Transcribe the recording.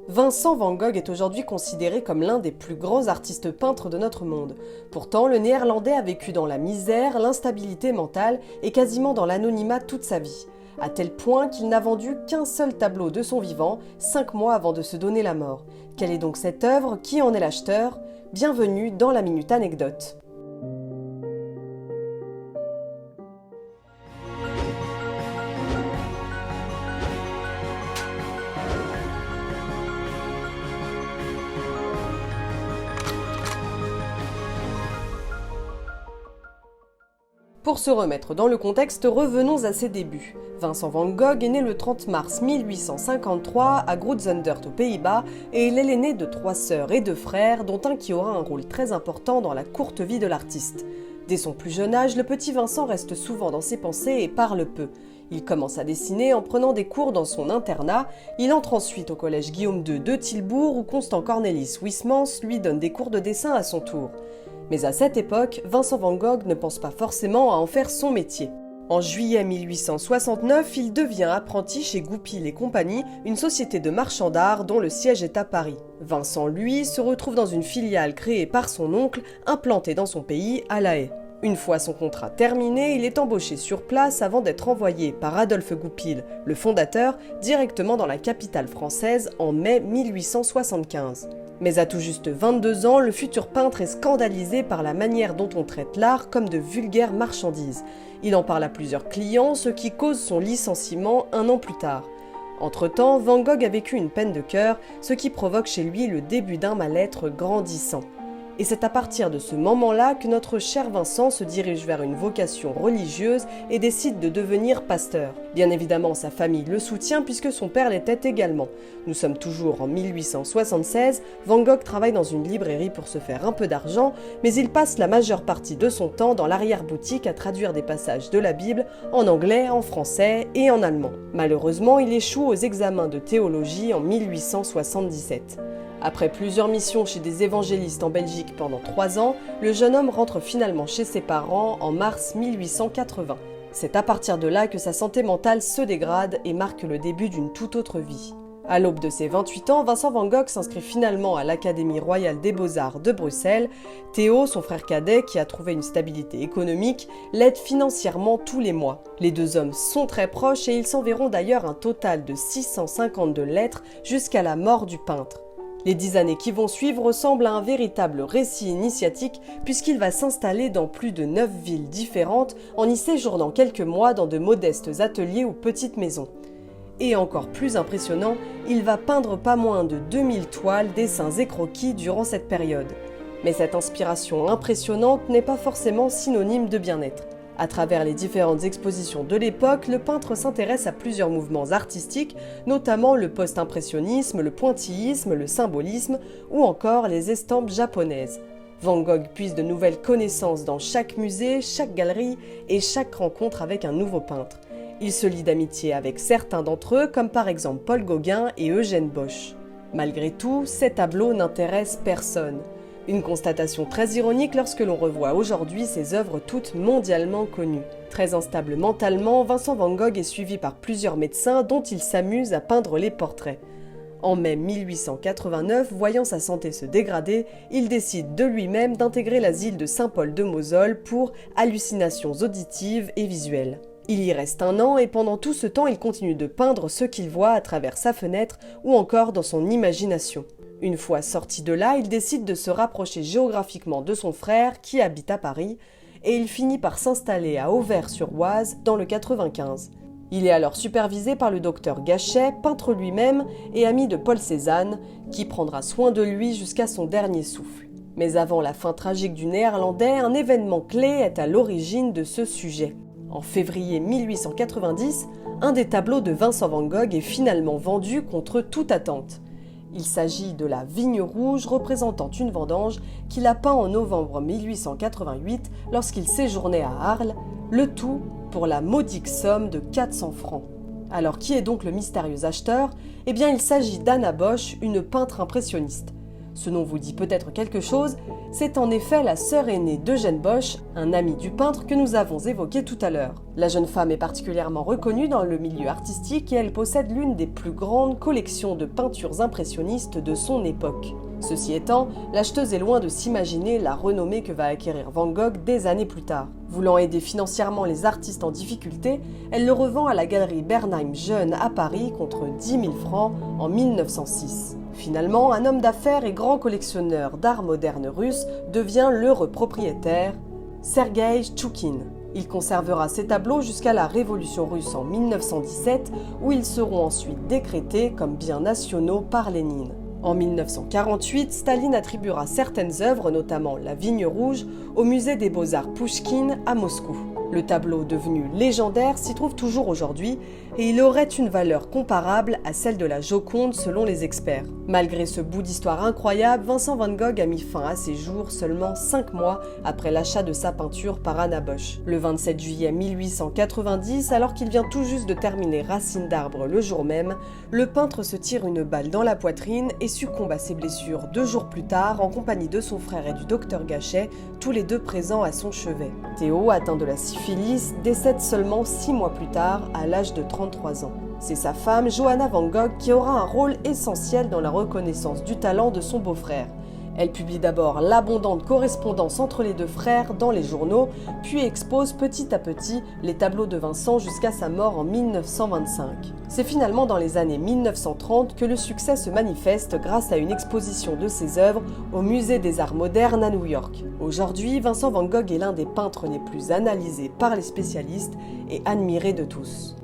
Vincent van Gogh est aujourd'hui considéré comme l'un des plus grands artistes peintres de notre monde. Pourtant, le Néerlandais a vécu dans la misère, l'instabilité mentale et quasiment dans l'anonymat toute sa vie, à tel point qu'il n'a vendu qu'un seul tableau de son vivant, 5 mois avant de se donner la mort. Quelle est donc cette œuvre? Qui en est l'acheteur? Bienvenue dans la Minute Anecdote. Pour se remettre dans le contexte, revenons à ses débuts. Vincent van Gogh est né le 30 mars 1853 à Groot-Zundert aux Pays-Bas et il est l'aîné de 3 sœurs et 2 frères, dont un qui aura un rôle très important dans la courte vie de l'artiste. Dès son plus jeune âge, le petit Vincent reste souvent dans ses pensées et parle peu. Il commence à dessiner en prenant des cours dans son internat. Il entre ensuite au collège Guillaume II de Tilbourg où Constant Cornelis Huysmans lui donne des cours de dessin à son tour. Mais à cette époque, Vincent van Gogh ne pense pas forcément à en faire son métier. En juillet 1869, il devient apprenti chez Goupil et compagnie, une société de marchands d'art dont le siège est à Paris. Vincent, lui, se retrouve dans une filiale créée par son oncle, implantée dans son pays, à La Haye. Une fois son contrat terminé, il est embauché sur place avant d'être envoyé par Adolphe Goupil, le fondateur, directement dans la capitale française en mai 1875. Mais à tout juste 22 ans, le futur peintre est scandalisé par la manière dont on traite l'art comme de vulgaires marchandises. Il en parle à plusieurs clients, ce qui cause son licenciement 1 an plus tard. Entre-temps, Van Gogh a vécu une peine de cœur, ce qui provoque chez lui le début d'un mal-être grandissant. Et c'est à partir de ce moment-là que notre cher Vincent se dirige vers une vocation religieuse et décide de devenir pasteur. Bien évidemment, sa famille le soutient puisque son père l'était également. Nous sommes toujours en 1876, Van Gogh travaille dans une librairie pour se faire un peu d'argent, mais il passe la majeure partie de son temps dans l'arrière-boutique à traduire des passages de la Bible en anglais, en français et en allemand. Malheureusement, il échoue aux examens de théologie en 1877. Après plusieurs missions chez des évangélistes en Belgique pendant 3 ans, le jeune homme rentre finalement chez ses parents en mars 1880. C'est à partir de là que sa santé mentale se dégrade et marque le début d'une toute autre vie. À l'aube de ses 28 ans, Vincent van Gogh s'inscrit finalement à l'Académie royale des beaux-arts de Bruxelles. Théo, son frère cadet, qui a trouvé une stabilité économique, l'aide financièrement tous les mois. Les deux hommes sont très proches et ils s'enverront d'ailleurs un total de 652 lettres jusqu'à la mort du peintre. Les 10 années qui vont suivre ressemblent à un véritable récit initiatique puisqu'il va s'installer dans plus de 9 villes différentes en y séjournant quelques mois dans de modestes ateliers ou petites maisons. Et encore plus impressionnant, il va peindre pas moins de 2000 toiles, dessins et croquis durant cette période. Mais cette inspiration impressionnante n'est pas forcément synonyme de bien-être. À travers les différentes expositions de l'époque, le peintre s'intéresse à plusieurs mouvements artistiques, notamment le post-impressionnisme, le pointillisme, le symbolisme ou encore les estampes japonaises. Van Gogh puise de nouvelles connaissances dans chaque musée, chaque galerie et chaque rencontre avec un nouveau peintre. Il se lie d'amitié avec certains d'entre eux, comme par exemple Paul Gauguin et Eugène Bosch. Malgré tout, ces tableaux n'intéressent personne. Une constatation très ironique lorsque l'on revoit aujourd'hui ses œuvres toutes mondialement connues. Très instable mentalement, Vincent van Gogh est suivi par plusieurs médecins dont il s'amuse à peindre les portraits. En mai 1889, voyant sa santé se dégrader, il décide de lui-même d'intégrer l'asile de Saint-Paul-de-Moselle pour hallucinations auditives et visuelles. Il y reste 1 an et pendant tout ce temps, il continue de peindre ce qu'il voit à travers sa fenêtre ou encore dans son imagination. Une fois sorti de là, il décide de se rapprocher géographiquement de son frère qui habite à Paris et il finit par s'installer à Auvers-sur-Oise dans le 95. Il est alors supervisé par le docteur Gachet, peintre lui-même et ami de Paul Cézanne, qui prendra soin de lui jusqu'à son dernier souffle. Mais avant la fin tragique du Néerlandais, un événement clé est à l'origine de ce sujet. En février 1890, un des tableaux de Vincent van Gogh est finalement vendu contre toute attente. Il s'agit de la Vigne rouge représentant une vendange qu'il a peint en novembre 1888 lorsqu'il séjournait à Arles, le tout pour la modique somme de 400 francs. Alors qui est donc le mystérieux acheteur? Eh bien il s'agit d'Anna Bosch, une peintre impressionniste. Ce nom vous dit peut-être quelque chose, c'est en effet la sœur aînée d'Eugène Bosch, un ami du peintre que nous avons évoqué tout à l'heure. La jeune femme est particulièrement reconnue dans le milieu artistique et elle possède l'une des plus grandes collections de peintures impressionnistes de son époque. Ceci étant, l'acheteuse est loin de s'imaginer la renommée que va acquérir Van Gogh des années plus tard. Voulant aider financièrement les artistes en difficulté, elle le revend à la galerie Bernheim Jeune à Paris contre 10 000 francs en 1906. Finalement, un homme d'affaires et grand collectionneur d'art moderne russe devient l'heureux propriétaire, Sergueï Tchoukine. Il conservera ses tableaux jusqu'à la Révolution russe en 1917, où ils seront ensuite décrétés comme biens nationaux par Lénine. En 1948, Staline attribuera certaines œuvres, notamment La Vigne Rouge, au musée des Beaux-Arts Pouchkine à Moscou. Le tableau, devenu légendaire, s'y trouve toujours aujourd'hui et il aurait une valeur comparable à celle de la Joconde selon les experts. Malgré ce bout d'histoire incroyable, Vincent Van Gogh a mis fin à ses jours seulement 5 mois après l'achat de sa peinture par Anna Bosch. Le 27 juillet 1890, alors qu'il vient tout juste de terminer Racine d'arbre le jour même, le peintre se tire une balle dans la poitrine et succombe à ses blessures 2 jours plus tard en compagnie de son frère et du docteur Gachet, tous les deux présents à son chevet. Théo, atteint de la syphilis, décède seulement 6 mois plus tard à l'âge de 33 ans. C'est sa femme, Johanna Van Gogh, qui aura un rôle essentiel dans la reconnaissance du talent de son beau-frère. Elle publie d'abord l'abondante correspondance entre les deux frères dans les journaux, puis expose petit à petit les tableaux de Vincent jusqu'à sa mort en 1925. C'est finalement dans les années 1930 que le succès se manifeste grâce à une exposition de ses œuvres au Musée des Arts modernes à New York. Aujourd'hui, Vincent Van Gogh est l'un des peintres les plus analysés par les spécialistes et admiré de tous.